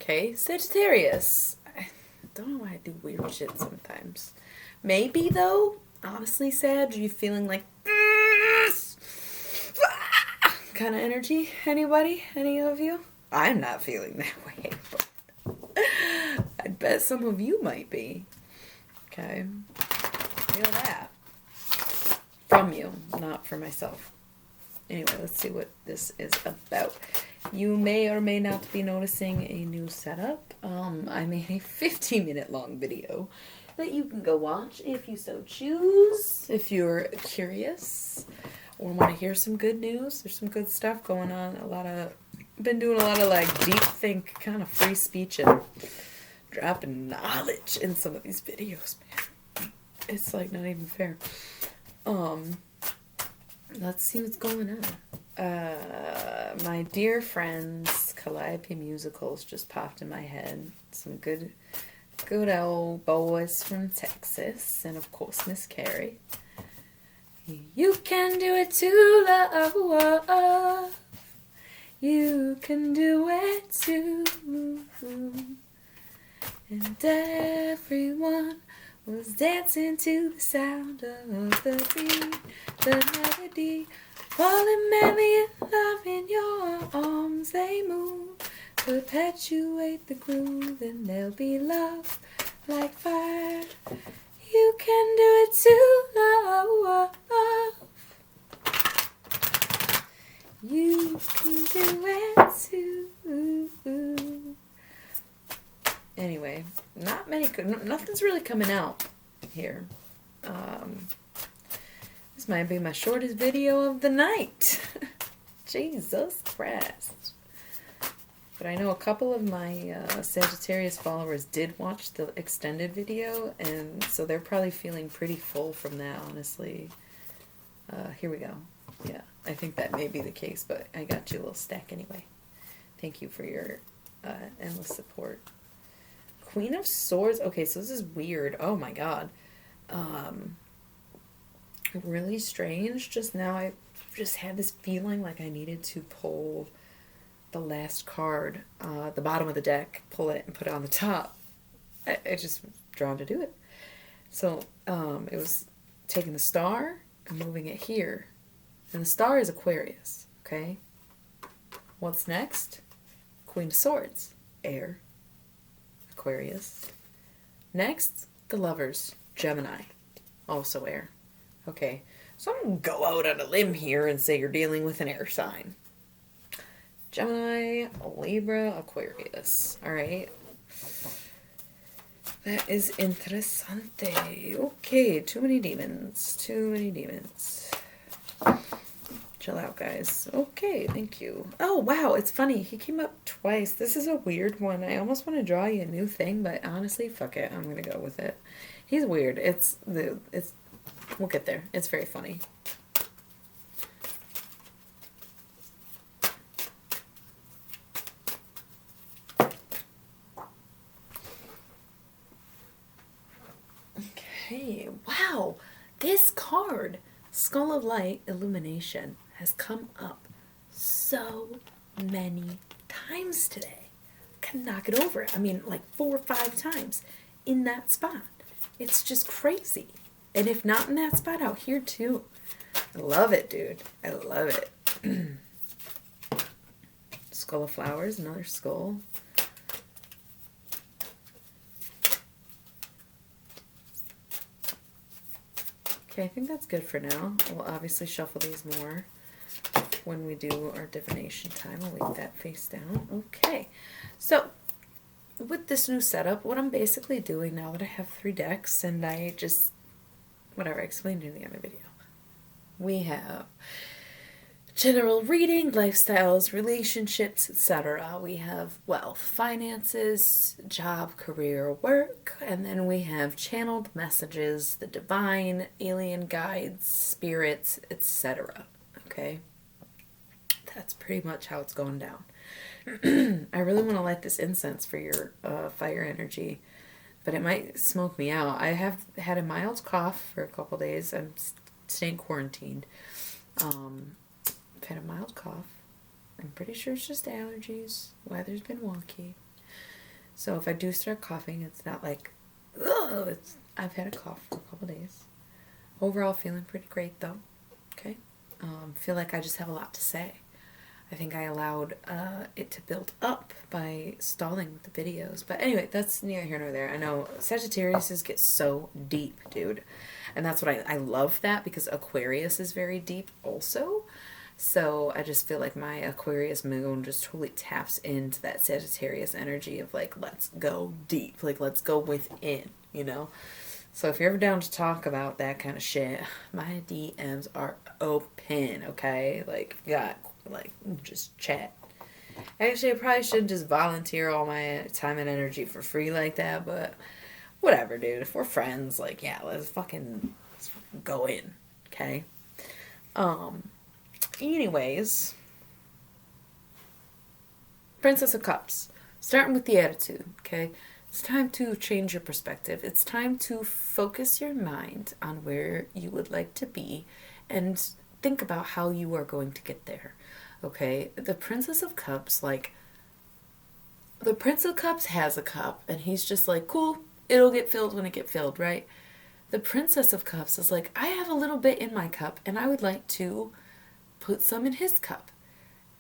Okay, Sagittarius. I don't know why I do weird shit sometimes. Maybe, though, honestly, Sag, are you feeling like kind of energy? Anybody? Any of you? I'm not feeling that way, but I bet some of you might be. Okay. Feel that. From you, not for myself. Anyway, let's see what this is about. You may or may not be noticing a new setup. I made a 15-minute long video that you can go watch if you so choose. If you're curious or want to hear some good news, there's some good stuff going on. Been doing a lot of like deep think kind of free speech and dropping knowledge in some of these videos, man. It's like not even fair. Let's see what's going on. My dear friends, Calliope musicals just popped in my head. Some good old boys from Texas, and of course Miss Carrie. You can do it too, love. You can do it too. And everyone was dancing to the sound of the beat, the melody. Falling madly in love in your arms, they move. Perpetuate the groove, and there'll be love like fire. You can do it too, love. You can do it too. Anyway, nothing's really coming out here. This might be my shortest video of the night. Jesus Christ. But I know a couple of my Sagittarius followers did watch the extended video, and so they're probably feeling pretty full from that, honestly. Here we go. Yeah, I think that may be the case, but I got you a little stack anyway. Thank you for your endless support. Queen of Swords. Okay, so this is weird. Oh my god. Really strange. Just now I just had this feeling like I needed to pull the last card, the bottom of the deck, pull it and put it on the top. I just was drawn to do it. So it was taking the star and moving it here. And the star is Aquarius, okay? What's next? Queen of Swords, air, Aquarius. Next, the Lovers, Gemini, also air. Okay, so I'm going to go out on a limb here and say you're dealing with an air sign. Gemini, Libra, Aquarius. All right. That is interessante. Okay, too many demons. Too many demons. Chill out, guys. Okay, thank you. Oh, wow, it's funny. He came up twice. This is a weird one. I almost want to draw you a new thing, but honestly, fuck it. I'm going to go with it. He's weird. We'll get there. It's very funny. Okay, wow. This card, Skull of Light Illumination, has come up so many times today. I can knock it over. I mean, like 4 or 5 times in that spot. It's just crazy. And if not in that spot, out here too. I love it, dude. I love it. Skull of Flowers, another skull. Okay, I think that's good for now. We'll obviously shuffle these more when we do our divination time. I'll leave that face down. Okay, so with this new setup, what I'm basically doing now that I have 3 decks, and I just, whatever, I explained in the other video. We have general reading, lifestyles, relationships, etc. We have wealth, finances, job, career, work, and then we have channeled messages, the divine, alien guides, spirits, etc. Okay? That's pretty much how it's going down. I really want to light this incense for your fire energy, but it might smoke me out. I have had a mild cough for a couple days. I'm staying quarantined. I've had a mild cough. I'm pretty sure it's just allergies. Weather's been wonky. So if I do start coughing, it's not like, ugh, I've had a cough for a couple days. Overall, feeling pretty great though. Okay. Feel like I just have a lot to say. I think I allowed it to build up by stalling with the videos. But anyway, that's neither here nor there. I know Sagittarius get so deep, dude. And that's what I love that, because Aquarius is very deep also. So I just feel like my Aquarius moon just totally taps into that Sagittarius energy of like, let's go deep. Like, let's go within, you know? So if you're ever down to talk about that kind of shit, my DMs are open, okay? Like, just chat. Actually, I probably shouldn't just volunteer all my time and energy for free like that, but whatever, dude. If we're friends, like, yeah, let's fucking go in, okay? Anyways, Princess of Cups. Starting with the attitude, okay? It's time to change your perspective. It's time to focus your mind on where you would like to be and think about how you are going to get there, okay? The Princess of Cups, like, the Prince of Cups has a cup, and he's just like, cool, it'll get filled when it get filled, right? The Princess of Cups is like, I have a little bit in my cup, and I would like to put some in his cup.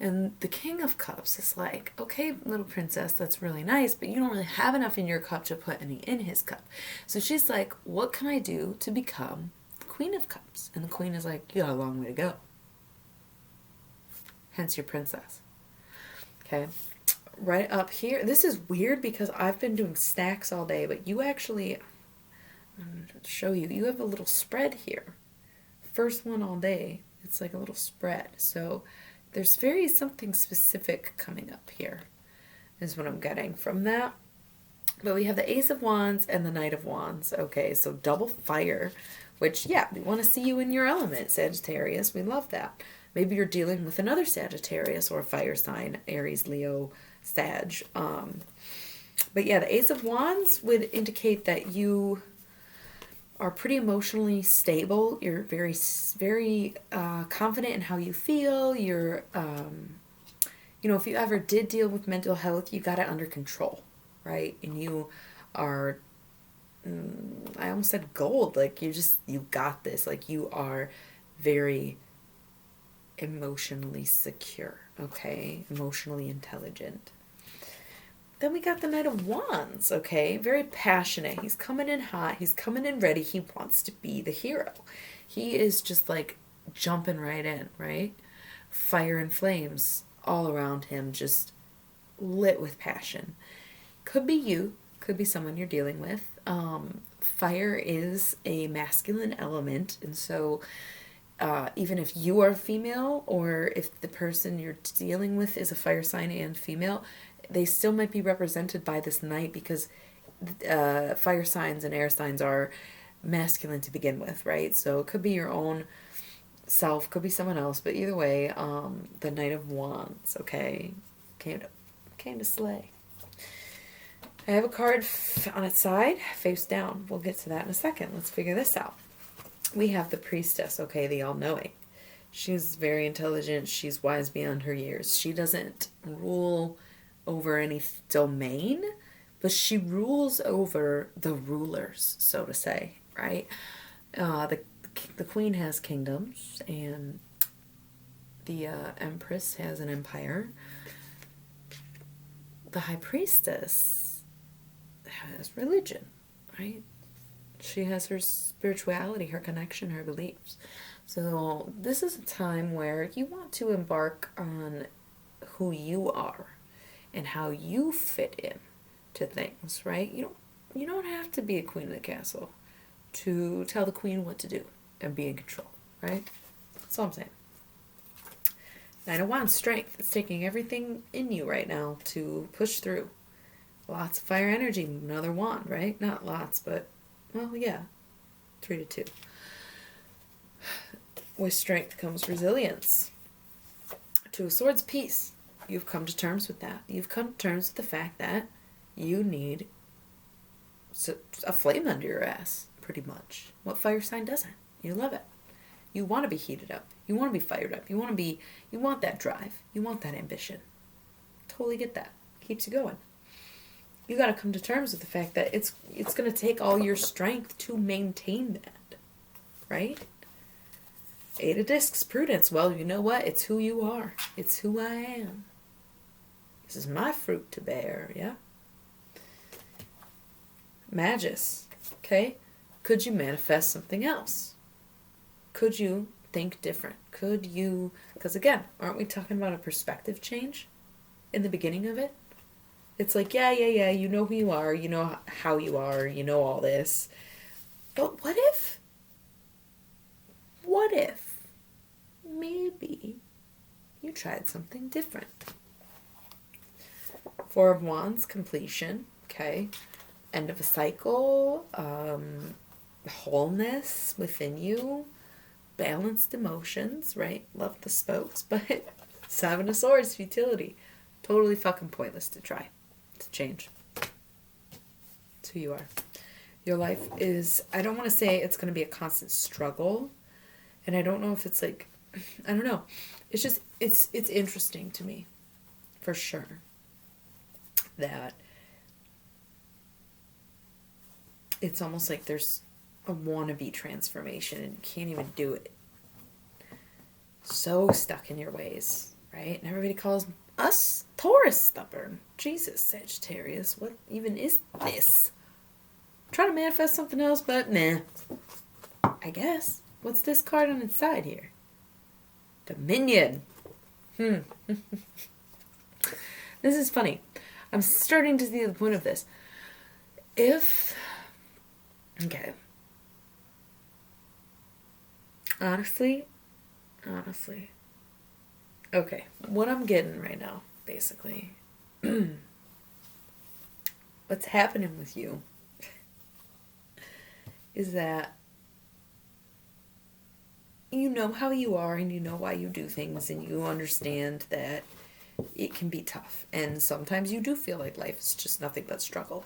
And the King of Cups is like, okay, little princess, that's really nice, but you don't really have enough in your cup to put any in his cup. So she's like, what can I do to become the Queen of Cups? And the Queen is like, you got a long way to go. Hence your princess. Okay. Right up here. This is weird because I've been doing stacks all day, but you actually, I'm going to show you, you have a little spread here. First one all day. It's like a little spread. So there's something specific coming up here, is what I'm getting from that. But we have the Ace of Wands and the Knight of Wands. Okay, so double fire, which, yeah, we want to see you in your element, Sagittarius. We love that. Maybe you're dealing with another Sagittarius or a fire sign, Aries, Leo, Sag. But yeah, the Ace of Wands would indicate that you are pretty emotionally stable. You're very, very confident in how you feel. You're, you know, if you ever did deal with mental health, you got it under control, right? And you are, I almost said gold. Like, you got this. Like, you are very emotionally secure, okay? Emotionally intelligent. Then we got the Knight of Wands, okay? Very passionate. He's coming in hot. He's coming in ready. He wants to be the hero. He is just like jumping right in, right? Fire and flames all around him, just lit with passion. Could be you. Could be someone you're dealing with. Fire is a masculine element, and so even if you are female, or if the person you're dealing with is a fire sign and female, they still might be represented by this knight, because fire signs and air signs are masculine to begin with, right? So it could be your own self, could be someone else, but either way, the Knight of Wands, okay, came to slay. I have a card on its side, face down. We'll get to that in a second. Let's figure this out. We have the Priestess, okay, the all-knowing. She's very intelligent. She's wise beyond her years. She doesn't rule over any domain, but she rules over the rulers, so to say, right? The Queen has kingdoms, and the Empress has an empire. The High Priestess has religion, right? She has her spirituality, her connection, her beliefs. So this is a time where you want to embark on who you are and how you fit in to things, right? You don't have to be a queen of the castle to tell the queen what to do and be in control, right? That's all I'm saying. Knight of Wands, strength. It's taking everything in you right now to push through. Lots of fire energy. Another wand, right? Not lots, but, well, yeah. 3 to 2. With strength comes resilience. 2 of Swords, peace. You've come to terms with that. You've come to terms with the fact that you need a flame under your ass, pretty much. What fire sign doesn't? You love it. You want to be heated up. You want to be fired up. You want that drive. You want that ambition. Totally get that. Keeps you going. you got to come to terms with the fact that it's going to take all your strength to maintain that, right? Eight of Discs, Prudence. Well, you know what? It's who you are. It's who I am. This is my fruit to bear, yeah? Magus, okay? Could you manifest something else? Could you think different? Could you... Because again, aren't we talking about a perspective change in the beginning of it? It's like, yeah, you know who you are, you know how you are, you know all this. But what if maybe you tried something different? Four of Wands, completion, okay? End of a cycle, wholeness within you, balanced emotions, right? Love the spokes, but Seven of Swords, futility. Totally fucking pointless to try to change. It's who you are. Your life is, I don't want to say it's going to be a constant struggle, and I don't know if it's like, I don't know. It's just, it's interesting to me, for sure, that it's almost like there's a wannabe transformation and you can't even do it. So stuck in your ways, right? And everybody calls us Taurus stubborn. Jesus, Sagittarius, what even is this? I'm trying to manifest something else, but nah. I guess. What's this card on its side here? Dominion. This is funny. I'm starting to see the point of this. Okay. Honestly. Okay, what I'm getting right now, basically, what's happening with you is that you know how you are and you know why you do things and you understand that it can be tough. And sometimes you do feel like life is just nothing but struggle.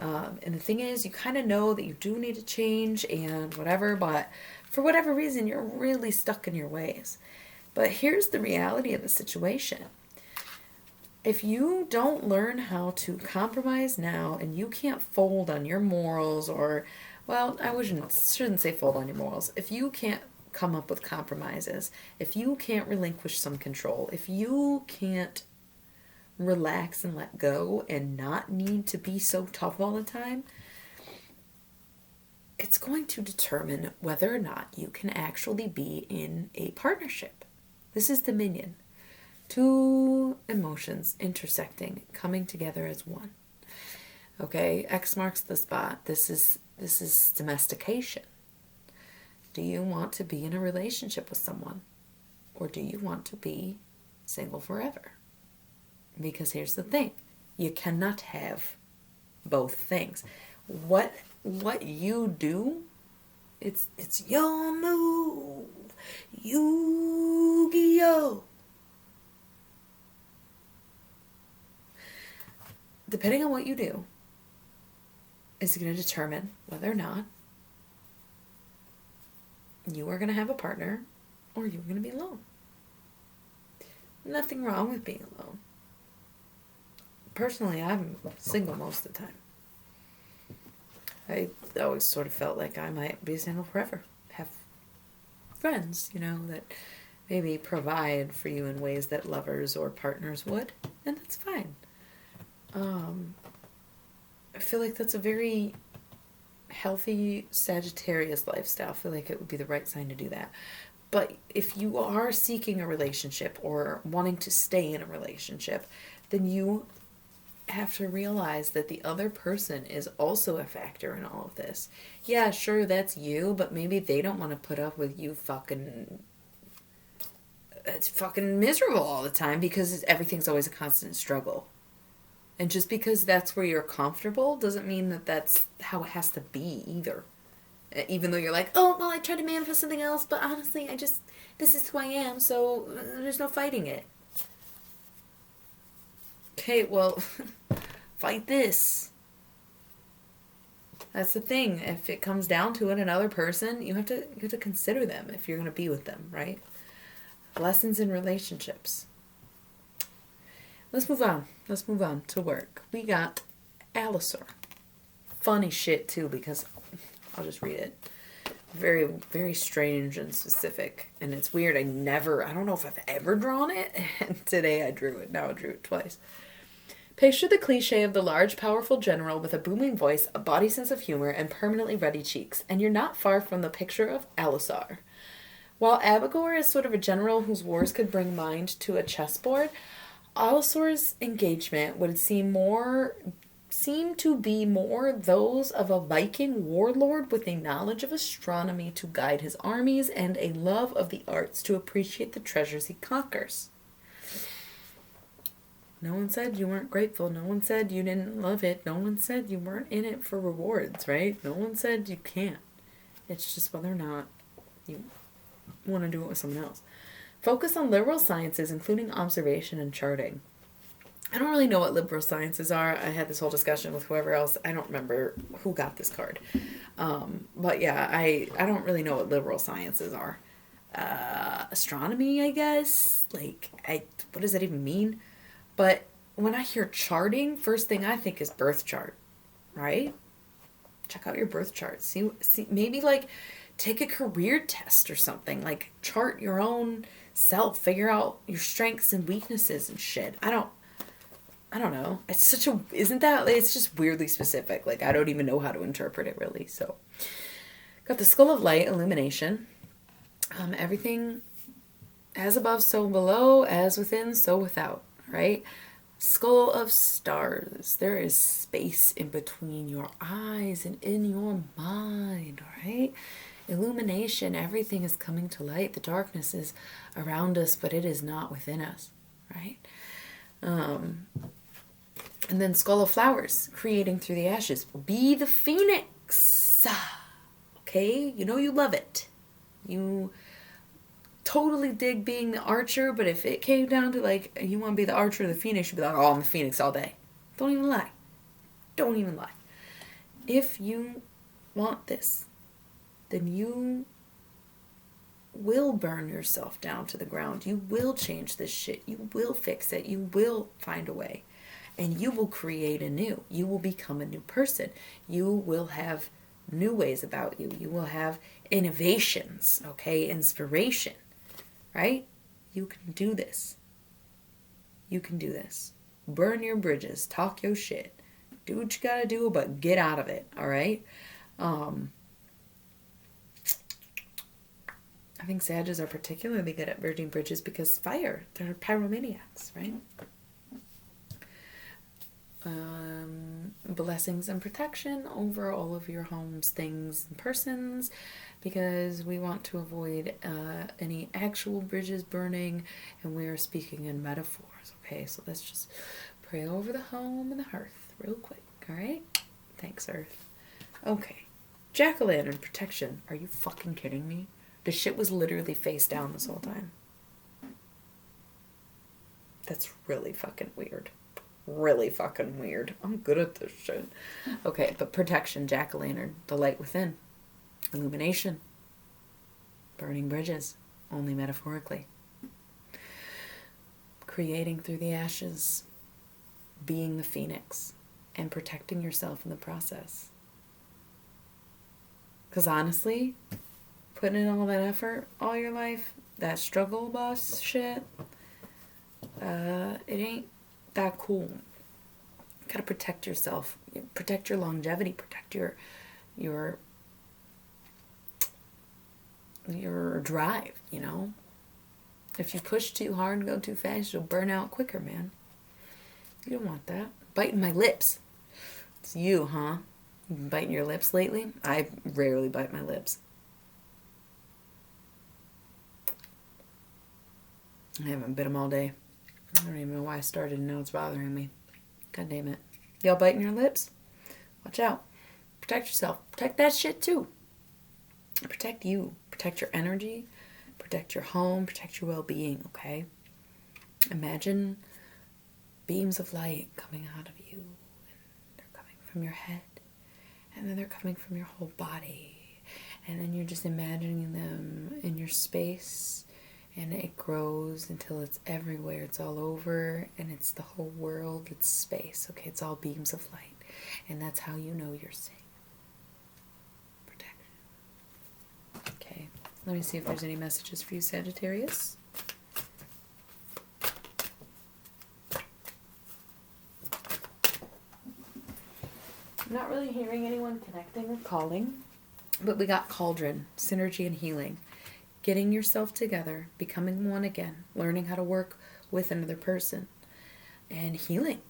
And the thing is, you kind of know that you do need to change and whatever, but for whatever reason, you're really stuck in your ways. But here's the reality of the situation. If you don't learn how to compromise now and you can't fold on your morals or, well, shouldn't say fold on your morals. If you can't come up with compromises, if you can't relinquish some control, if you can't relax and let go and not need to be so tough all the time, it's going to determine whether or not you can actually be in a partnership. This is Dominion. Two emotions intersecting, coming together as one. Okay, X marks the spot. This is domestication. Do you want to be in a relationship with someone? Or do you want to be single forever? Because here's the thing. You cannot have both things. What you do, it's your move. Yu-Gi-Oh! Depending on what you do, is going to determine whether or not you are going to have a partner or you're going to be alone. Nothing wrong with being alone. Personally, I'm single most of the time. I always sort of felt like I might be single forever. Have friends, that maybe provide for you in ways that lovers or partners would, and that's fine. I feel like that's a very healthy Sagittarius lifestyle. I feel like it would be the right sign to do that. But if you are seeking a relationship or wanting to stay in a relationship, then you have to realize that the other person is also a factor in all of this. Yeah, sure, that's you, but maybe they don't want to put up with you it's fucking miserable all the time because everything's always a constant struggle. And just because that's where you're comfortable doesn't mean that that's how it has to be either. Even though you're like, oh, well, I tried to manifest something else, but honestly, this is who I am, so there's no fighting it. Okay, well, fight this. That's the thing. If it comes down to it, another person, you have to consider them if you're going to be with them, right? Lessons in relationships. Let's move on to work. We got Allosaur. Funny shit too, because I'll just read it. Very, very strange and specific. And it's weird. I don't know if I've ever drawn it. And today I drew it. Now I drew it twice. Picture the cliche of the large, powerful general with a booming voice, a body sense of humor, and permanently ruddy cheeks. And you're not far from the picture of Allosaur. While Abigor is sort of a general whose wars could bring mind to a chessboard, Allosaur's engagement would seem to be more those of a Viking warlord with a knowledge of astronomy to guide his armies and a love of the arts to appreciate the treasures he conquers. No one said you weren't grateful. No one said you didn't love it. No one said you weren't in it for rewards, right? No one said you can't. It's just whether or not you want to do it with someone else. Focus on liberal sciences, including observation and charting. I don't really know what liberal sciences are. I had this whole discussion with whoever else. I don't remember who got this card. But yeah, I don't really know what liberal sciences are. Astronomy, I guess. What does that even mean? But when I hear charting, first thing I think is birth chart, right? Check out your birth chart. See, maybe take a career test or something. Chart your own self. Figure out your strengths and weaknesses and shit. I don't know. It's it's just weirdly specific. I don't even know how to interpret it really. So, got the skull of light, illumination. Everything as above, so below, as within, so without, right? Skull of stars. There is space in between your eyes and in your mind, right? Illumination. Everything is coming to light. The darkness is around us, but it is not within us, right? And then skull of flowers, creating through the ashes. Be the phoenix. Okay? You know you love it. You totally dig being the archer, but if it came down to you want to be the archer or the phoenix, you'd be like, oh, I'm a phoenix all day. Don't even lie. Don't even lie. If you want this, then you will burn yourself down to the ground. You will change this shit. You will fix it. You will find a way. And you will create anew. You will become a new person. You will have new ways about you. You will have innovations, okay? Inspiration, right? You can do this. You can do this. Burn your bridges. Talk your shit. Do what you gotta do, but get out of it, all right? I think Sages are particularly good at burning bridges because fire. They're pyromaniacs, right? Blessings and protection over all of your homes, things, and persons, because we want to avoid any actual bridges burning, and we are speaking in metaphors, okay? So let's just pray over the home and the hearth real quick, all right? Thanks, Earth. Okay. Jack-o'-lantern protection. Are you fucking kidding me? The shit was literally face down this whole time. That's really fucking weird. Really fucking weird. I'm good at this shit. Okay, but protection, jack-o'-lantern, the light within. Illumination. Burning bridges, only metaphorically. Creating through the ashes. Being the phoenix. And protecting yourself in the process. Because honestly, putting in all that effort all your life, that struggle bus shit, it ain't that cool. You gotta protect yourself. Protect your longevity. Protect your drive, you know? If you push too hard and go too fast, you'll burn out quicker, man. You don't want that. Biting my lips. It's you, huh? You been biting your lips lately? I rarely bite my lips. I haven't bit them all day. I don't even know why I started and now it's bothering me. God damn it. Y'all biting your lips? Watch out. Protect yourself. Protect that shit too. Protect you. Protect your energy. Protect your home. Protect your well-being, okay? Imagine beams of light coming out of you. And they're coming from your head. And then they're coming from your whole body. And then you're just imagining them in your space. And it grows until it's everywhere. It's all over. And it's the whole world. It's space. Okay, it's all beams of light. And that's how you know you're safe. Protection. Okay, let me see if there's any messages for you, Sagittarius. I'm not really hearing anyone connecting or calling, but we got cauldron, synergy and healing. Getting yourself together, becoming one again, learning how to work with another person, and healing.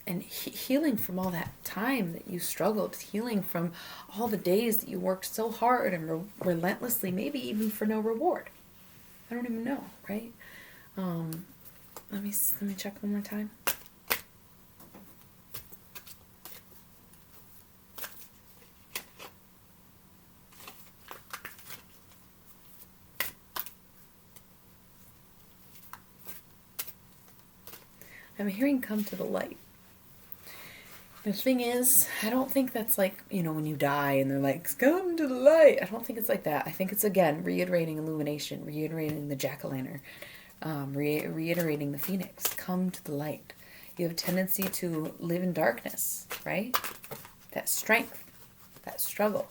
And healing from all that time that you struggled, healing from all the days that you worked so hard and relentlessly, maybe even for no reward. I don't even know, right? Let me check one more time. I'm hearing come to the light. The thing is, I don't think that's like, when you die and they're like, come to the light. I don't think it's like that. I think it's, again, reiterating illumination, reiterating the jack-o'-lantern, reiterating the phoenix. Come to the light. You have a tendency to live in darkness, right? That strength, that struggle.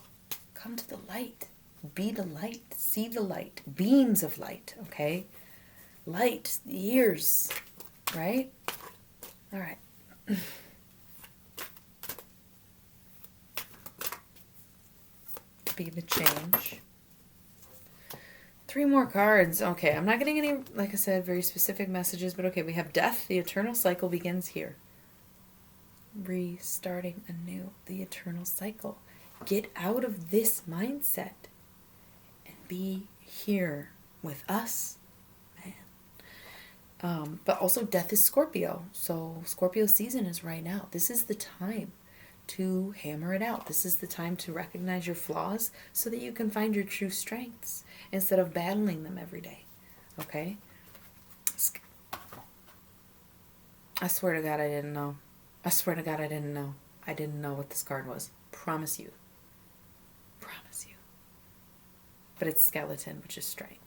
Come to the light. Be the light. See the light. Beams of light, okay? Light, the ears, right? All right. Be the change. 3 more cards. Okay, I'm not getting any, like I said, very specific messages, but okay, we have death. The eternal cycle begins here. Restarting anew. The eternal cycle. Get out of this mindset and be here with us, man. But also death is Scorpio. So Scorpio season is right now. This is the time to hammer it out. This is the time to recognize your flaws so that you can find your true strengths instead of battling them every day. Okay? I swear to God I didn't know. I swear to God I didn't know. I didn't know what this card was. Promise you. Promise you. But it's skeleton, which is strength.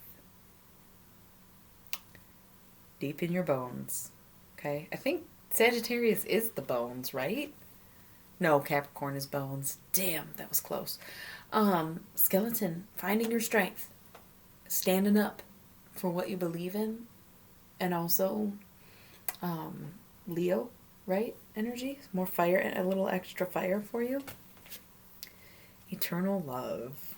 Deep in your bones. Okay? I think Sagittarius is the bones, right? No, Capricorn is bones. Damn, that was close. Skeleton, finding your strength. Standing up for what you believe in. And also, Leo, right? Energy. More fire, and a little extra fire for you. Eternal love.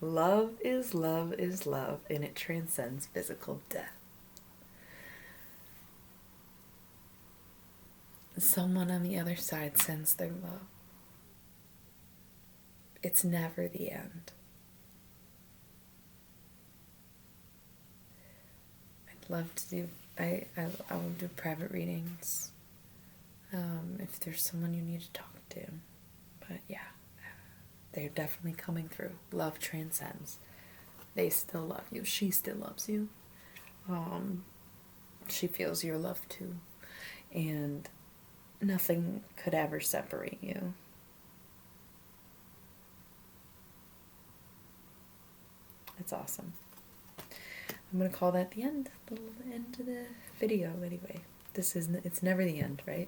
Love is love is love, and it transcends physical death. Someone on the other side sends their love. It's never the end. I'd love to do, I will do private readings if there's someone you need to talk to. But yeah, they're definitely coming through. Love transcends. They still love you. She still loves you. She feels your love too. And nothing could ever separate you. It's awesome. I'm going to call that the end. The end of the video anyway. It's never the end, right?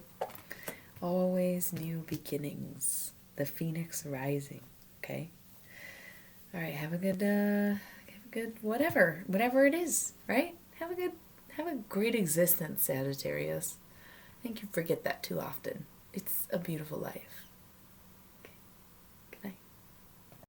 Always new beginnings. The phoenix rising. Okay? Alright, have a good whatever it is, right? Have a great existence, Sagittarius. I think you forget that too often. It's a beautiful life.